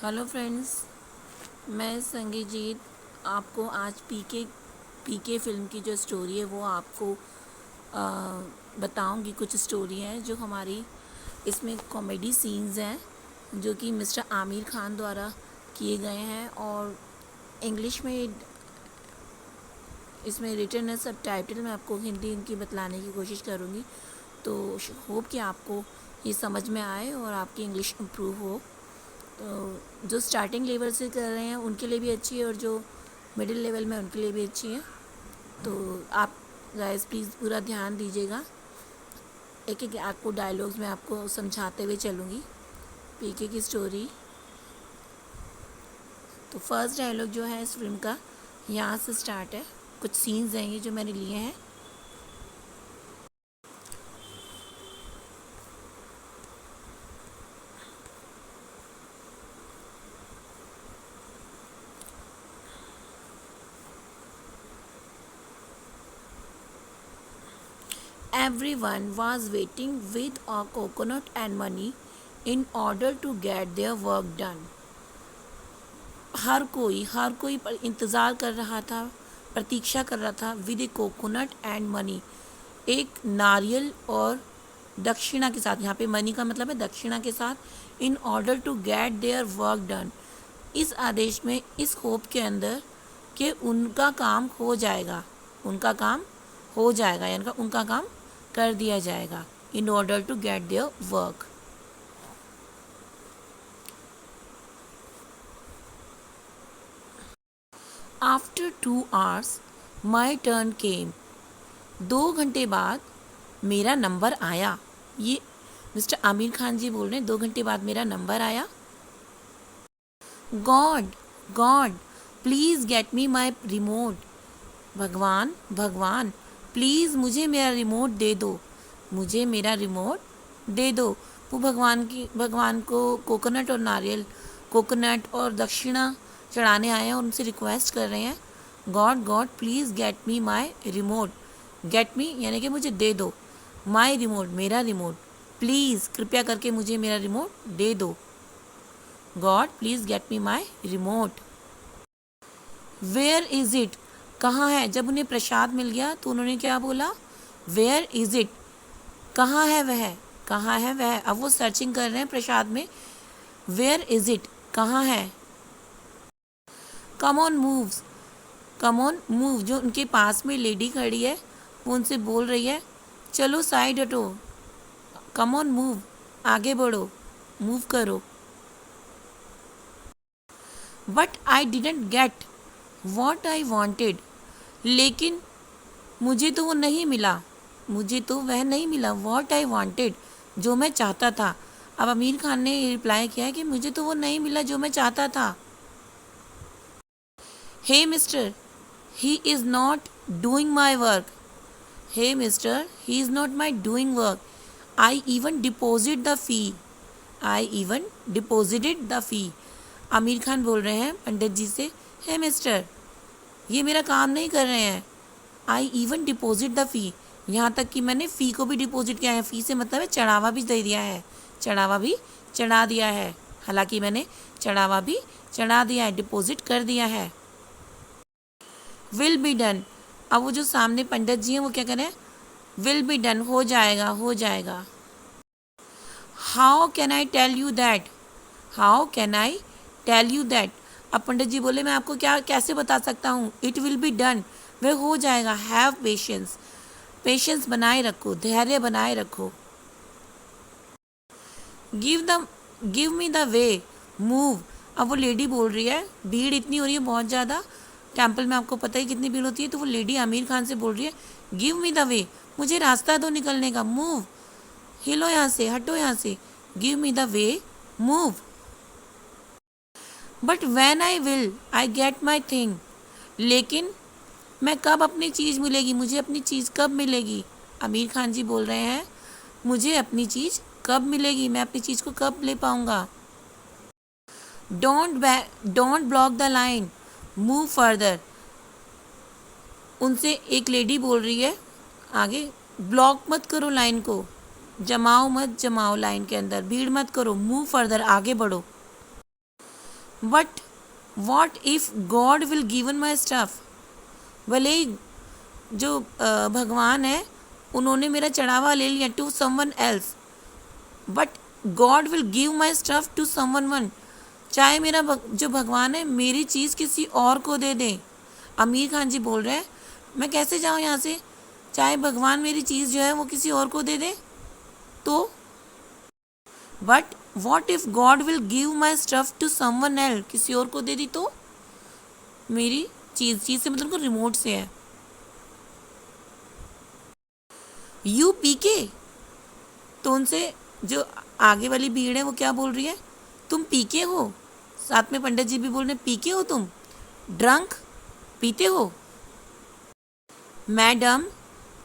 Hello friends, मैं संगीजीत आपको आज पीके फ़िल्म की जो स्टोरी है वो आपको बताऊंगी। कुछ स्टोरी है जो हमारी इसमें कॉमेडी सीन्स हैं जो कि मिस्टर आमिर खान द्वारा किए गए हैं और इंग्लिश में इसमें रिटन है। सब टाइटल मैं आपको हिंदी इनकी बतलाने की कोशिश करूँगी, तो होप कि आपको ये समझ में आए और आपकी इंग्लिश इम्प्रूव हो। तो जो स्टार्टिंग लेवल से कर रहे हैं उनके लिए भी अच्छी है और जो मिडिल लेवल में उनके लिए भी अच्छी है। तो आप गाइस प्लीज़ पूरा ध्यान दीजिएगा। एक एक आपको डायलॉग्स में आपको समझाते हुए चलूँगी पीके की स्टोरी। तो फर्स्ट डायलॉग जो है इस फिल्म का यहाँ से स्टार्ट है। कुछ सीन्स हैं ये जो मैंने लिए हैं। Everyone was waiting with a coconut and money in order to get their work done. हर कोई इंतज़ार कर रहा था, प्रतीक्षा कर रहा था with A coconut and money, एक नारियल और दक्षिणा के साथ। यहाँ पे मनी का मतलब है दक्षिणा के साथ। In order to get their work done, इस आदेश में, इस होप के अंदर कि उनका काम हो जाएगा, उनका काम हो जाएगा यानी उनका काम कर दिया जाएगा। In order to get their work. After 2 hours my turn came, 2 घंटे बाद मेरा नंबर आया। ये मिस्टर आमिर खान जी बोल रहे हैं, 2 घंटे बाद मेरा नंबर आया। God god please get me my remote, भगवान भगवान प्लीज़ मुझे मेरा रिमोट दे दो, मुझे मेरा रिमोट दे दो। वो भगवान को कोकोनट और नारियल, कोकोनट और दक्षिणा चढ़ाने आए हैं और उनसे रिक्वेस्ट कर रहे हैं, god god please get me my remote. Get me यानी कि मुझे दे दो, माई रिमोट मेरा रिमोट, प्लीज़ कृपया करके मुझे मेरा रिमोट दे दो। God please get me my remote. Where is it, कहाँ है। जब उन्हें प्रसाद मिल गया तो उन्होंने क्या बोला, वेयर इज़ इट, कहाँ है वह, कहाँ है वह। अब वो सर्चिंग कर रहे हैं प्रसाद में। वेयर इज़ इट, कहाँ है। Come on moves, come on move, जो उनके पास में लेडी खड़ी है वो उनसे बोल रही है, चलो साइड हटो, कम ऑन मूव, आगे बढ़ो, मूव करो। But I didn't get what I wanted, लेकिन मुझे तो वो नहीं मिला, मुझे तो वह नहीं मिला। वॉट आई वॉन्टेड, जो मैं चाहता था। अब आमिर खान ने रिप्लाई किया है कि मुझे तो वो नहीं मिला जो मैं चाहता था। Hey mister, he is not doing my work, hey mister he is not my doing work, I even deposit the fee, I even deposited the fee. Aamir Khan बोल रहे हैं पंडित जी से, हे मिस्टर ये मेरा काम नहीं कर रहे हैं, आई इवन डिपोजिट द फ़ी, यहाँ तक कि मैंने फ़ी को भी डिपॉजिट किया है। फ़ी से मतलब है चढ़ावा भी दे दिया है, चढ़ावा भी चढ़ा दिया है, हालांकि मैंने चढ़ावा भी चढ़ा दिया है, डिपॉजिट कर दिया है। विल बी डन, अब वो जो सामने पंडित जी हैं वो क्या करें, विल बी डन, हो जाएगा हो जाएगा। How can I tell you that, how can I tell you that, अब पंडित जी बोले मैं आपको क्या कैसे बता सकता हूँ। इट विल बी डन, वह हो जाएगा। हैव पेशेंस, पेशेंस बनाए रखो, धैर्य बनाए रखो। Give me the way, move, अब वो लेडी बोल रही है, भीड़ इतनी हो रही है बहुत ज़्यादा टेम्पल में, आपको पता ही कितनी भीड़ होती है, तो वो लेडी आमिर खान से बोल रही है, गिव मी द वे, मुझे रास्ता दो निकलने का, मूव, हिलो यहाँ से, हटो यहाँ से, give me the way, move. But when I will I get my thing, लेकिन मैं कब अपनी चीज़ मिलेगी, मुझे अपनी चीज़ कब मिलेगी। आमिर खान जी बोल रहे हैं, मुझे अपनी चीज़ कब मिलेगी, मैं अपनी चीज़ को कब ले पाऊँगा। Don't block the line, move further, उनसे एक लेडी बोल रही है आगे, ब्लॉक मत करो लाइन को, जमाओ मत जमाओ लाइन के अंदर, भीड़ मत करो, मूव फर्दर, आगे बढ़ो। But what if God will given my stuff, भले ही जो भगवान है उन्होंने मेरा चढ़ावा ले लिया to someone else, but god will give my stuff to someone one, चाहे मेरा जो भगवान है मेरी चीज़ किसी और को दे दे। आमिर खान जी बोल रहे हैं मैं कैसे जाऊँ यहाँ से, चाहे भगवान मेरी चीज़ जो है वो किसी और को दे दे तो। But what if God will give my stuff to someone else, किसी और को दे दी तो मेरी चीज़ से मतलब को रिमोट से है। यू पीके, तो उनसे जो आगे वाली भीड़ है वो क्या बोल रही है, तुम पीके हो। साथ में पंडित जी भी बोल रहे हैं पीके हो तुम, ड्रंक, पीते हो। मैडम,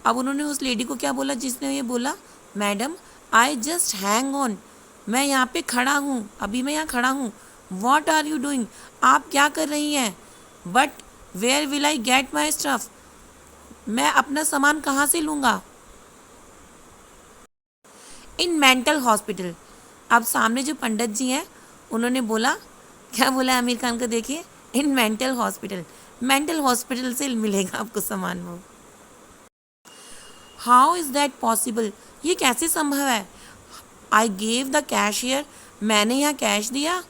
अब उन्होंने उस लेडी को क्या बोला जिसने ये बोला, madam I just hang on, मैं यहाँ पे खड़ा हूँ, अभी मैं यहाँ खड़ा हूँ। वॉट आर यू डूइंग, आप क्या कर रही हैं। But where will I get my stuff, मैं अपना सामान कहाँ से लूँगा। इन मेंटल हॉस्पिटल, अब सामने जो पंडित जी हैं उन्होंने बोला, क्या बोला आमिर खान को देखिए, in mental hospital, mental hospital से मिलेगा आपको सामान वो। हाउ इज़ दैट पॉसिबल, ये कैसे संभव है। आई गेव द कैशियर, मैंने यहाँ कैश दिया,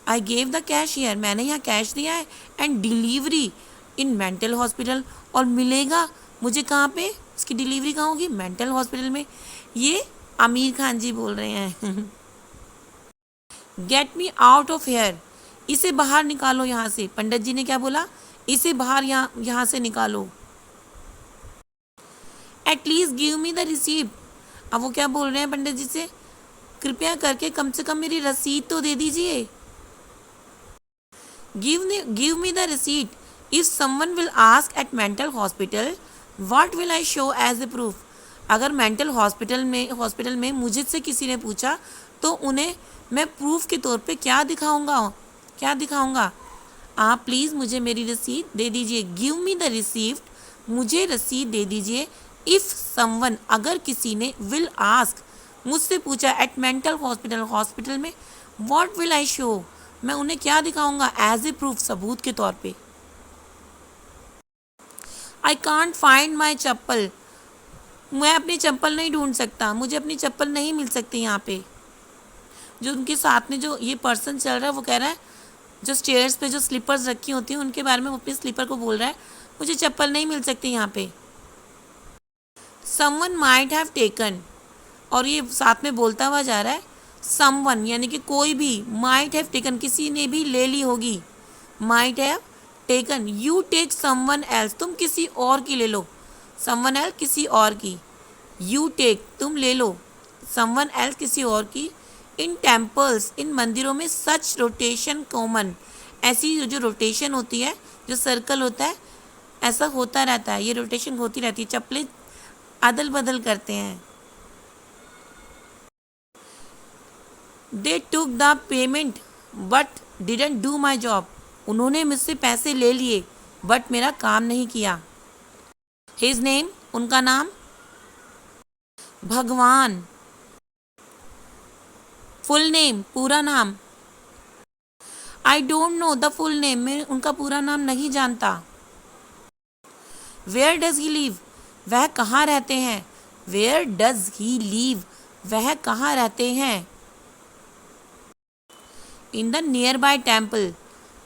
आई गेव द कैशियर, मैंने यहाँ कैश दिया है, and delivery in mental hospital, और मिलेगा मुझे कहाँ पे, इसकी डिलीवरी कहाँ होगी, मेंटल हॉस्पिटल में। ये आमिर खान जी बोल रहे हैं get me out of here, इसे बाहर निकालो यहाँ से। पंडित जी ने क्या बोला, इसे बाहर यहाँ से निकालो। At least give me the receipt, अब वो क्या बोल रहे हैं पंडित जी से, कृपया करके कम से कम मेरी रसीद तो दे दीजिए। Give me the receipt, if someone will ask at mental hospital what will I show as a proof, अगर मेंटल हॉस्पिटल में मुझसे किसी ने पूछा तो उन्हें मैं प्रूफ के तौर पे क्या दिखाऊंगा। आप प्लीज़ मुझे मेरी रसीद दे दीजिए। गिव मी द रिसीप्ट, मुझे रसीद दे दीजिए। इफ़ समवन, अगर किसी ने, विल आस्क, मुझसे पूछा, एट मेंटल हॉस्पिटल में, व्हाट विल आई शो, मैं उन्हें क्या दिखाऊंगा, एज ए प्रूफ, सबूत के तौर पे। आई कांट फाइंड माई चप्पल, मैं अपनी चप्पल नहीं ढूंढ सकता, मुझे अपनी चप्पल नहीं मिल सकती। यहाँ पे जो उनके साथ में जो ये पर्सन चल रहा है वो कह रहा है, जो स्टेयर्स पे जो स्लीपर्स रखी होती हैं उनके बारे में वो अपने स्लीपर को बोल रहा है, मुझे चप्पल नहीं मिल सकती यहाँ पे। समवन माइट हैव टेकन, और ये साथ में बोलता हुआ जा रहा है, समवन यानी कि कोई भी, माइट हैव टेकन किसी ने भी ले ली होगी, might have taken, you take someone else, तुम किसी और की ले लो, समवन एल्स किसी और की, यू टेक तुम ले लो, समवन एल्स किसी और की। इन टेम्पल्स, इन मंदिरों में, सच रोटेशन कॉमन, ऐसी जो रोटेशन होती है, जो सर्कल होता है, ऐसा होता रहता है, ये रोटेशन होती रहती है, चप्पलें अदल बदल करते हैं। They took the payment but didn't do my job, उन्होंने मुझसे पैसे ले लिए बट मेरा काम नहीं किया। हिज नेम, उनका नाम, भगवान। फुल नेम, पूरा नाम, I don't know the full name, मैं उनका पूरा नाम नहीं जानता। वेयर डज ही लीव, वह कहाँ रहते हैं, वेयर डज ही लीव, वह कहाँ रहते हैं। In the near by temple,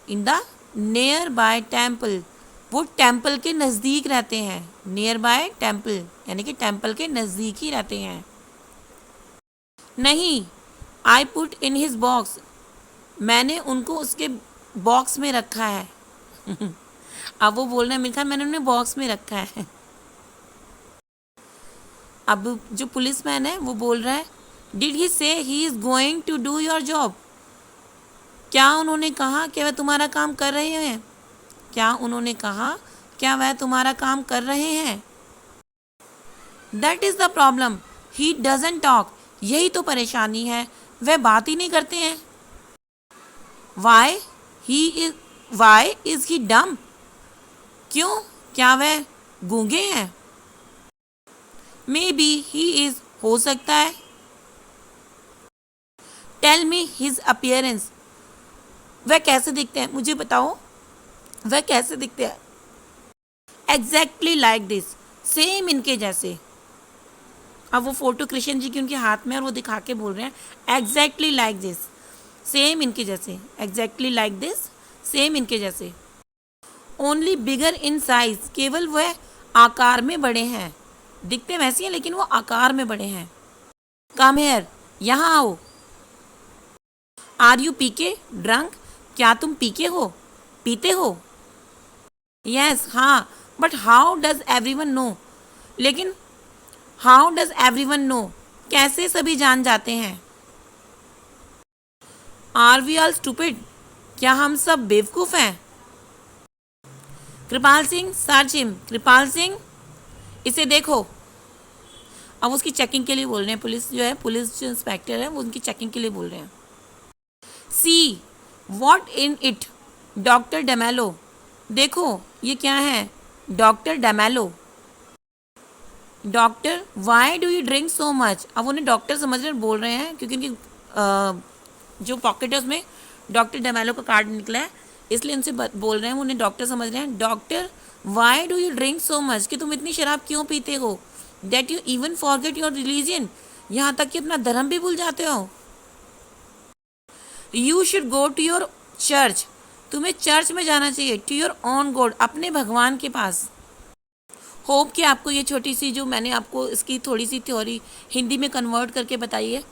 in the near by temple, वो टेम्पल के नज़दीक रहते हैं, नियर बाय टेम्पल यानी कि टेम्पल के नज़दीक ही रहते हैं। नहीं, I put in his box, मैंने उनको उसके बॉक्स में रखा है अब वो बोल रहे हैं मिल्खा मैंने उन्हें बॉक्स में रखा है। अब जो पुलिसमैन है वो बोल रहा है, did he say he is going to do your job, क्या उन्होंने कहा कि वह तुम्हारा काम कर रहे हैं, क्या उन्होंने कहा क्या वह तुम्हारा काम कर रहे हैं। That is the problem, he doesn't talk, यही तो परेशानी है, वह बात ही नहीं करते हैं। वाई इज ही डम, क्यों, क्या वह गूंगे हैं। मे बी ही इज, हो सकता है। टेल मी हिज अपीयरेंस, वह कैसे दिखते हैं, मुझे बताओ वह कैसे दिखते हैं? एग्जैक्टली लाइक दिस, सेम इनके जैसे। अब वो फोटो कृष्ण जी की उनके हाथ में और वो दिखा के बोल रहे हैं एग्जैक्टली लाइक दिस, सेम इनके जैसे, एग्जैक्टली लाइक दिस, सेम इनके जैसे। ओनली बिगर इन साइज, केवल वह आकार में बड़े हैं, दिखते वैसे हैं लेकिन वो आकार में बड़े हैं। कम हेयर, यहाँ आओ। आर यू पीके, ड्रंक, क्या तुम पीके हो, पीते हो? यस, हाँ, but how does everyone know, लेकिन हाउ डज एवरीवन नो, कैसे सभी जान जाते हैं? आर वी ऑल स्टूपिड, क्या हम सब बेवकूफ़ हैं? कृपाल सिंह, सर्च हिम, कृपाल सिंह इसे देखो। अब उसकी चेकिंग के लिए बोल रहे हैं, पुलिस जो है, पुलिस जो इंस्पेक्टर है वो उनकी चेकिंग के लिए बोल रहे हैं। See what in it, doctor DeMello, देखो ये क्या है, doctor DeMello. Doctor, why do you drink so much, अब उन्हें डॉक्टर समझ रहे बोल रहे हैं क्योंकि उनकी जो पॉकेट है उसमें डॉक्टर डेमेलो का कार्ड निकला है, इसलिए उनसे बोल रहे हैं, उन्हें डॉक्टर समझ रहे हैं। Doctor, why do you drink so much, कि तुम इतनी शराब क्यों पीते हो? That you even forget your religion, यहाँ तक कि अपना धर्म भी भूल जाते हो। You should go to your church, तुम्हें चर्च में जाना चाहिए। टू योर ओन गॉड, अपने भगवान के पास। होप कि आपको ये छोटी सी जो मैंने आपको इसकी थोड़ी सी थ्योरी हिंदी में कन्वर्ट करके बताई है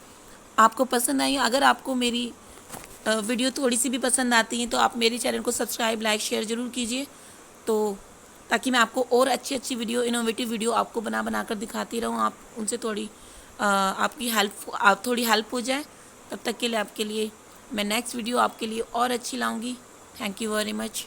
आपको पसंद आई। अगर आपको मेरी वीडियो थोड़ी सी भी पसंद आती है तो आप मेरे चैनल को सब्सक्राइब, लाइक, शेयर ज़रूर कीजिए, तो ताकि मैं आपको और अच्छी अच्छी वीडियो, इनोवेटिव वीडियो आपको बना कर दिखाती रहूँ, आप उनसे थोड़ी आपकी थोड़ी हेल्प हो जाए। तब तक के लिए आपके लिए मैं नेक्स्ट वीडियो आपके लिए और अच्छी लाऊंगी। Thank you very much.